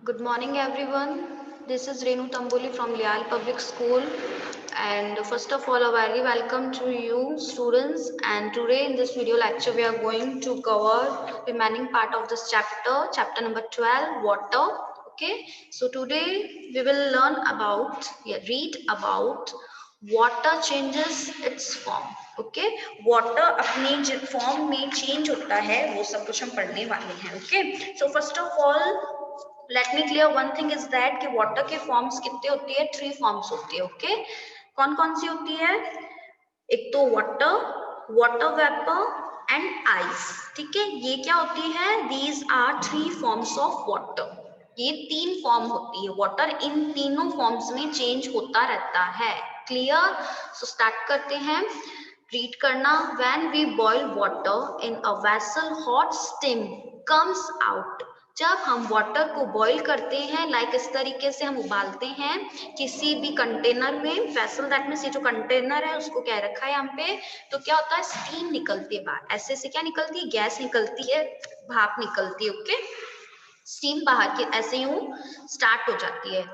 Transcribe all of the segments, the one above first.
Good morning, everyone. This is Renu Tamboli from Lial Public School. And first of all, a very welcome to you, students. And today in this video lecture, we are going to cover remaining part of this chapter, chapter number 12, water. Okay. So today we will learn about, read about water changes its form. Okay water अपने form में change होता है, वो सब कुछ हम पढ़ने वाले हैं. Okay so first of all let me clear one thing is that कि वाटर के फॉर्म्स कितने होती है, 3 फॉर्म्स होती है. ओके कौन कौन सी होती है? एक तो water, water vapour and ice. ठीक है, ये क्या होती है? These are 3 forms of water. ये 3 फॉर्म होती है वाटर. इन तीनों फॉर्म्स में चेंज होता रहता है. क्लियर? सो स्टार्ट करते हैं. रीड करना. When we boil water in a vessel hot steam comes out. जब हम वाटर को बॉईल करते हैं, लाइक इस तरीके से हम उबालते हैं किसी भी कंटेनर में, वेसल दैट मींस ये जो कंटेनर है उसको क्या रखा है यहाँ पे, तो क्या होता है, स्टीम निकलती है बाहर. ऐसे से क्या निकलती है? गैस निकलती है, भाप निकलती है. ओके स्टीम बाहर की ऐसे यूं स्टार्ट हो जाती है.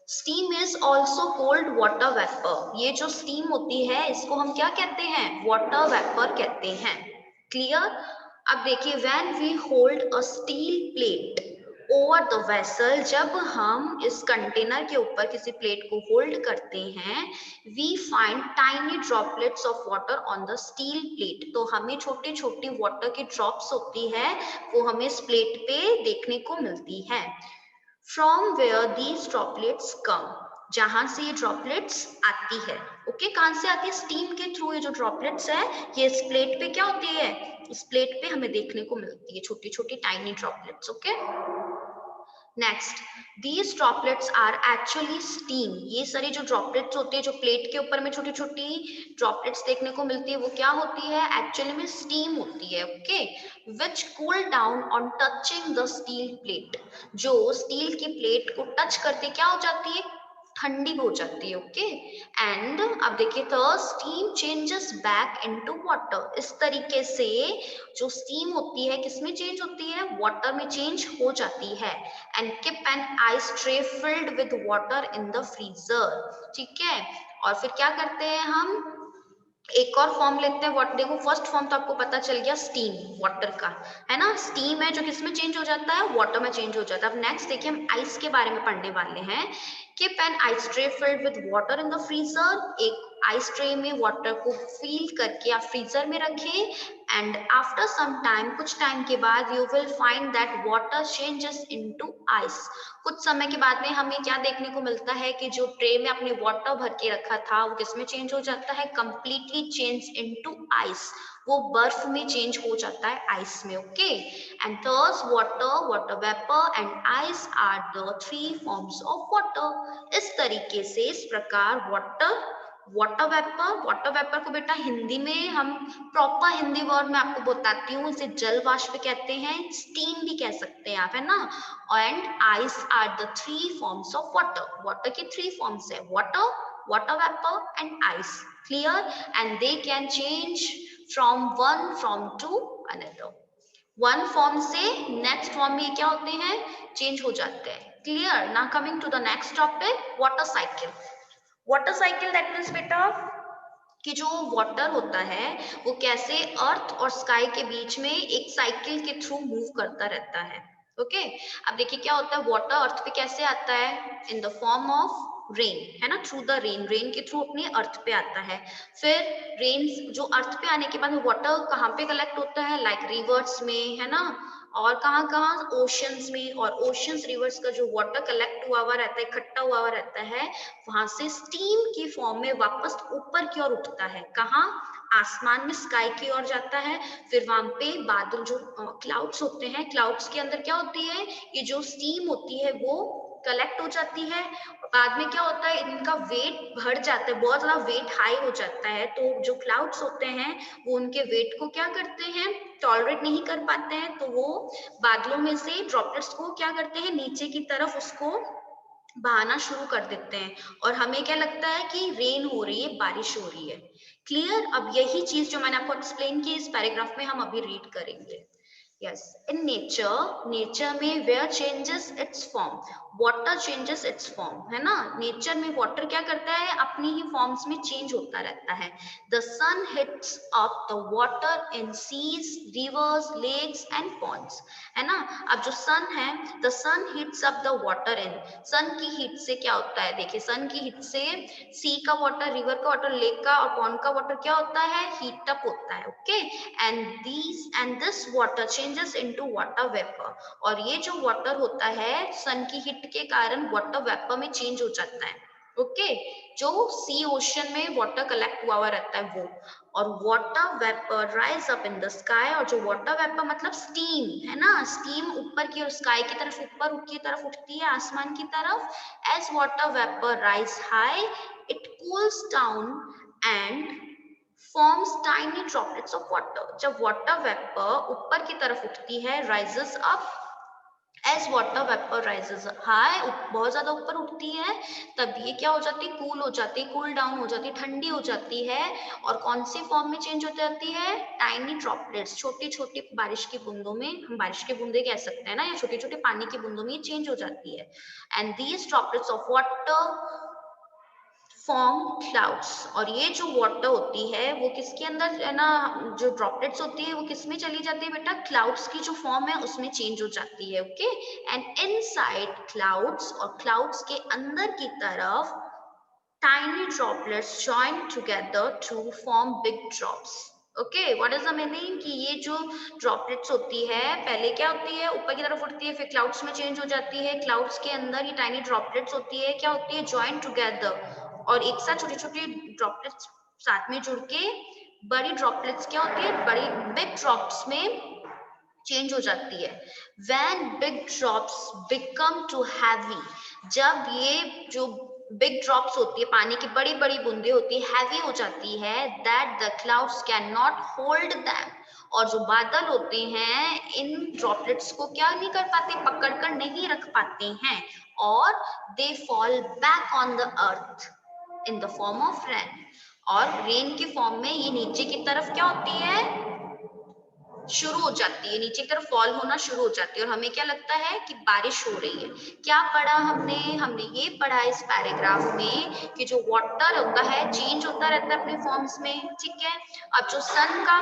Steam is also cold water vapour. ये जो स्टीम होती है इसको हम क्या कहते हैं? वाटर वेपर कहते हैं. क्लियर? अब देखिए, when we hold a steel plate over the vessel, जब हम इस कंटेनर के ऊपर किसी प्लेट को होल्ड करते हैं, we find tiny droplets of water on the steel plate. तो हमें छोटी छोटी वाटर की ड्रॉप्स होती है, वो हमें इस प्लेट पे देखने को मिलती है. फ्रॉम वेयर दीज ड्रॉपलेट्स कम, जहां से ये ड्रॉपलेट्स आती है. ओके कहां से आती है? स्टीम के थ्रू. ये जो ड्रॉपलेट्स है ये इस प्लेट पे क्या होती है? इस प्लेट पे हमें देखने को मिलती है छोटी छोटी tiny droplets. Okay next, these droplets are actually steam. ये सारी जो ड्रॉपलेट्स होती है, जो प्लेट के ऊपर में छोटी छोटी ड्रॉपलेट्स देखने को मिलती है, वो क्या होती है? एक्चुअली में स्टीम होती है. Okay which cool down on touching the steel plate. जो स्टील की प्लेट को टच करते क्या हो जाती है? ठंडी हो जाती है. ओके एंड अब देखिए, the steam changes back into water. इस तरीके से जो स्टीम होती है किसमें चेंज होती है? वाटर में चेंज हो जाती है. And keep an ice tray filled with water in the freezer. ठीक है, और फिर क्या करते हैं हम? एक और फॉर्म लेते हैं. व्हाट, देखो फर्स्ट फॉर्म तो आपको पता चल गया, स्टीम वाटर का, है ना. स्टीम है जो किसमें चेंज हो जाता है? वाटर में चेंज हो जाता है. अब नेक्स्ट देखिए, हम आइस के बारे में पढ़ने वाले हैं. Keep an ice tray filled with water in the freezer. एक आइस ट्रे में वाटर को फिल करके आप फ्रीजर में रखें. एंड आफ्टर सम टाइम, कुछ टाइम के बाद, you will find that water changes into ice. कुछ समय के बाद में हमें क्या देखने को मिलता है कि जो ट्रे में आपने वाटर भर के रखा था वो किसमें चेंज हो जाता है? Completely change into ice. वो बर्फ में चेंज हो जाता है आइस में. Okay and thus water, water vapour and ice are the 3 forms of water. इस तरीके से, इस प्रकार वाटर, वाटर वेपर को बेटा हिंदी में हम प्रॉपर हिंदी वर्ड में आपको बताती हूँ, इसे जल वाष्प कहते हैं, स्टीम भी कह सकते हैं आप, है ना. And ice are the 3 forms of water. Water के 3 फॉर्म्स है, water, water vapour and ice. Clear? And they can change from one form to another. One form से नेक्स्ट फॉर्म में क्या होते हैं? चेंज हो जाते हैं. Clear? Now coming to the next topic, water cycle. Water cycle that means बेटा कि जो वाटर होता है वो कैसे अर्थ और स्काई के बीच में एक साइकिल के थ्रू मूव करता रहता है. ओके अब देखिए क्या होता है, वाटर अर्थ पे कैसे आता है? In the form of rain, है ना. थ्रू द रेन, रेन के थ्रू अपने अर्थ पे आता है. फिर रेन जो अर्थ पे आने के बाद वाटर कहाँ पे कलेक्ट होता है? लाइक रिवर्स में, है ना. और कहाँ कहाँ? ओशंस में. और ओशंस रिवर्स का जो वाटर कलेक्ट हुआ रहता है, इकट्ठा हुआ रहता है, वहां से स्टीम की फॉर्म में वापस ऊपर की ओर उठता है. कहाँ? आसमान में, स्काई की ओर जाता है. फिर वहां पे बादल, जो क्लाउड्स होते हैं, क्लाउड्स के अंदर क्या होती है? ये जो स्टीम होती है वो कलेक्ट हो जाती है. बाद में क्या होता है? इनका वेट बढ़ जाता है, बहुत ज्यादा वेट हाई हो जाता है. तो जो क्लाउड्स होते हैं वो उनके वेट को क्या करते हैं? टॉलरेट नहीं कर पाते हैं. तो वो बादलों में से ड्रॉपलेट्स को क्या करते हैं? नीचे की तरफ उसको बहाना शुरू कर देते हैं. और हमें क्या लगता है कि रेन हो रही है, बारिश हो रही है. क्लियर? अब यही चीज जो मैंने आपको एक्सप्लेन की इस पैराग्राफ में हम अभी रीड करेंगे. Yes, in nature में where changes its form, water changes its form, है ना? नेचर में वाटर क्या करता है, अपनी ही फॉर्म्स में चेंज होता रहता है. The sun hits up the water in seas, rivers, lakes and ponds, है ना? अब जो सन है, the sun heats up the water in, सन की हीट से क्या होता है, देखिए सन की हीट से सी का वाटर, रिवर का वाटर, लेक का और पॉन्ड का वाटर क्या होता है, हीट अप होता है. Okay, and this water changes into water vapour, और ये जो वाटर होता है सन की हीट के कारण वाटर वेपर में चेंज हो जाता है. ओके, जो सी ओशन में वाटर कलेक्ट हुआ रहता है वो, और water vapour rise up in the sky, और जो वाटर वेपर मतलब स्टीम, है ना? स्टीम ऊपर की और स्काई की तरफ, ऊपर की तरफ उठती है, आसमान की तरफ. As water vapour rise high, it cools down and forms tiny droplets of water. जब water vapor ऊपर की तरफ उठती है, rises up, as water vapor rises high, बहुत ज्यादा ऊपर उठती है, तब ये क्या हो जाती है, कूल हो जाती है, कूल डाउन हो जाती है, ठंडी हो जाती है, और कौन सी फॉर्म में चेंज हो जाती है, टाइनी ड्रॉपलेट्स, छोटी छोटी बारिश की बूंदों में, हम बारिश की बूंदे कह सकते हैं ना, या छोटे छोटे पानी की बूंदों में ये चेंज हो जाती है. And these droplets of water form clouds, और ये जो वाटर होती है वो किसके अंदर, है ना, जो ड्रॉपलेट्स होती है वो किस में चली जाती है बेटा, क्लाउड्स की जो फॉर्म है उसमें चेंज हो जाती है. ओके, एंड इनसाइड क्लाउड्स, और क्लाउड्स के अंदर की तरफ tiny droplets join together to form big drops. Okay, what is the meaning, कि ये जो ड्रॉपलेट्स होती है पहले क्या होती है, ऊपर की तरफ उठती है, फिर क्लाउड्स में चेंज हो जाती है, क्लाउड्स के अंदर ये टाइनी ड्रॉपलेट्स होती है, क्या होती है, जॉइन टुगेदर, और एक साथ छोटी छोटी ड्रॉपलेट्स साथ में जुड़ के बड़ी ड्रॉपलेट्स क्या होती है, बड़ी बिग ड्रॉप्स में चेंज हो जाती है. When big drops become too heavy, जब ये जो बिग ड्रॉप्स होती है, पानी की बड़ी बड़ी बूंदे होती है, हैवी हो जाती है, that the clouds can not hold them, और जो बादल होते हैं इन ड्रॉपलेट्स को क्या नहीं कर पाते, पकड़ कर नहीं रख पाते हैं, और they fall back on the earth in the form of rain, और रेन के फॉर्म में ये नीचे की तरफ क्या होती है, शुरू हो जाती है, नीचे की तरफ फॉल होना शुरू हो जाती है, और हमें क्या लगता है कि बारिश हो रही है. क्या पढ़ा हमने, हमने ये पढ़ा इस पैराग्राफ में कि जो वाटर होता है चेंज होता रहता है अपने फॉर्म्स में. ठीक है, अब जो सन का,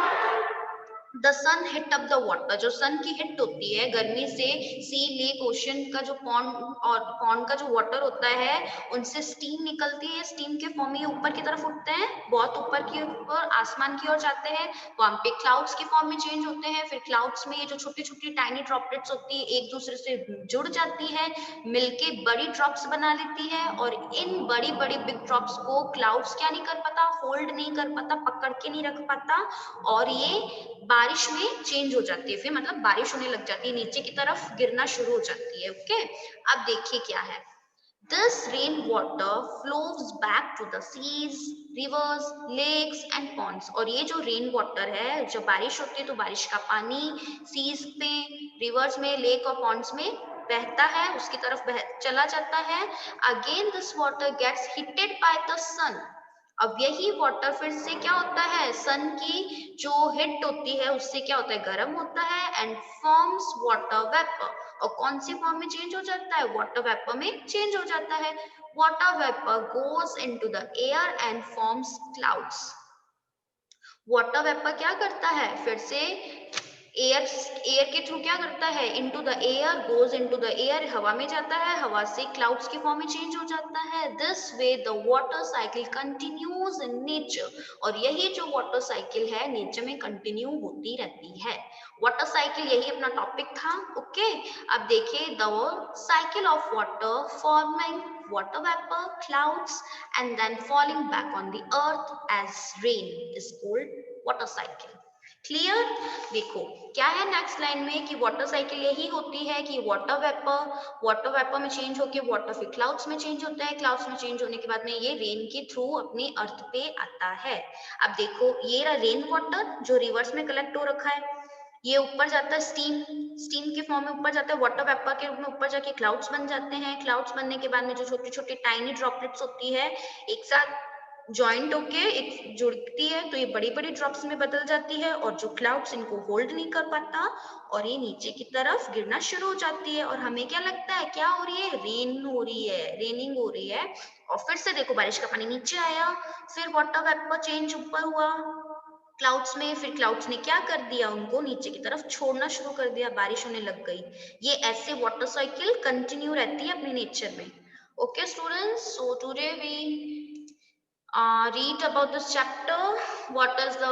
the sun hit up the water, जो सन की हिट होती है गर्मी से, सी, लेक, ओशन का जो पॉन्ड, और पॉन्ड का जो वाटर होता है उनसे स्टीम निकलती है, स्टीम के फॉर्म में ऊपर की तरफ उठते हैं, बहुत ऊपर की ऊपर आसमान की ओर जाते हैं, वहां पे क्लाउड्स के फॉर्म में चेंज होते हैं, फिर क्लाउड्स में ये जो छोटी छोटी टाइनी ड्रॉपलेट्स होती है एक दूसरे से जुड़ जाती है, मिलके बड़ी ड्रॉप्स बना लेती है, और इन बड़ी बड़ी बिग ड्रॉप्स को क्लाउड्स क्या नहीं कर पाता, होल्ड नहीं कर पाता, पकड़ के नहीं रख पाता, और ये बारिश में चेंज हो जाती है, फिर मतलब बारिश होने लग जाती है, नीचे की तरफ गिरना शुरू हो जाती है. ओके, अब देखिए क्या है, this rainwater flows back to the seas, rivers, lakes and ponds, और ये जो रेन वाटर है, जब बारिश होती है तो बारिश का पानी सीज पे, रिवर्स में, लेक और पॉन्ड्स में बहता है, उसकी तरफ चला जाता है. Again this water gets heated by the sun, अब यही वाटर फिर से क्या होता है, सन की जो हीट होती है उससे क्या होता है, गर्म होता है, एंड फॉर्म्स वाटर वेपर, और कौन सी फॉर्म में चेंज हो जाता है, वाटर वेपर में चेंज हो जाता है. Water vapour goes into the air and forms clouds, water vapour क्या करता है, फिर से एयर एयर के थ्रू क्या करता है, into the air, goes into the air, हवा में जाता है, हवा से क्लाउड्स की फॉर्म में चेंज हो जाता है. This way the water cycle continues in nature, और यही जो वाटर साइकिल है नेचर में कंटिन्यू होती रहती है. वाटर साइकिल यही अपना टॉपिक था. ओके, अब देखिए the cycle of water forming water vapor, clouds and then falling back on the earth as rain is called water cycle. Clear, देखो क्या है नेक्स्ट लाइन में, कि वाटर साइकिल यही होती है कि वाटर वेपर में चेंज होकर वाटर फिर क्लाउड्स में चेंज होता है, क्लाउड्स में चेंज होने के बाद में ये रेन के थ्रू अपने अर्थ पे आता है. अब देखो ये रहा रेन वाटर जो रिवर्स में कलेक्ट हो रखा है, ये ऊपर जाता है स्टीम के फॉर्म में ऊपर जाता है, वाटर वेपर के रूप में ऊपर जाके क्लाउड्स बन जाते हैं, क्लाउड्स बनने के बाद में जो छोटी छोटी टाइनी ड्रॉपलेट्स होती है एक साथ ज्वाइंट होके एक जुड़ती है तो ये बड़ी बड़ी ड्रॉप्स में बदल जाती है, और जो क्लाउड्स इनको होल्ड नहीं कर पाता और ये नीचे की तरफ गिरना शुरू हो जाती है, और हमें क्या लगता है क्या हो रही है, रेन हो रही है, रेनिंग हो रही है। और फिर से देखो बारिश का पानी नीचे आया, फिर वाटर वेपर चेंज ऊपर हुआ क्लाउड्स में, फिर क्लाउड्स ने क्या कर दिया, उनको नीचे की तरफ छोड़ना शुरू कर दिया, बारिश होने लग गई। ये ऐसे वाटर साइकिल कंटिन्यू रहती है अपने नेचर में। Okay students, so today we read about this chapter. What is the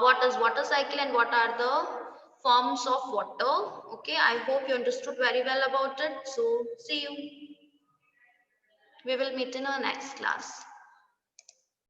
what is water cycle and what are the forms of water. Okay, I hope you understood very well about it. So see you, we will meet in our next class.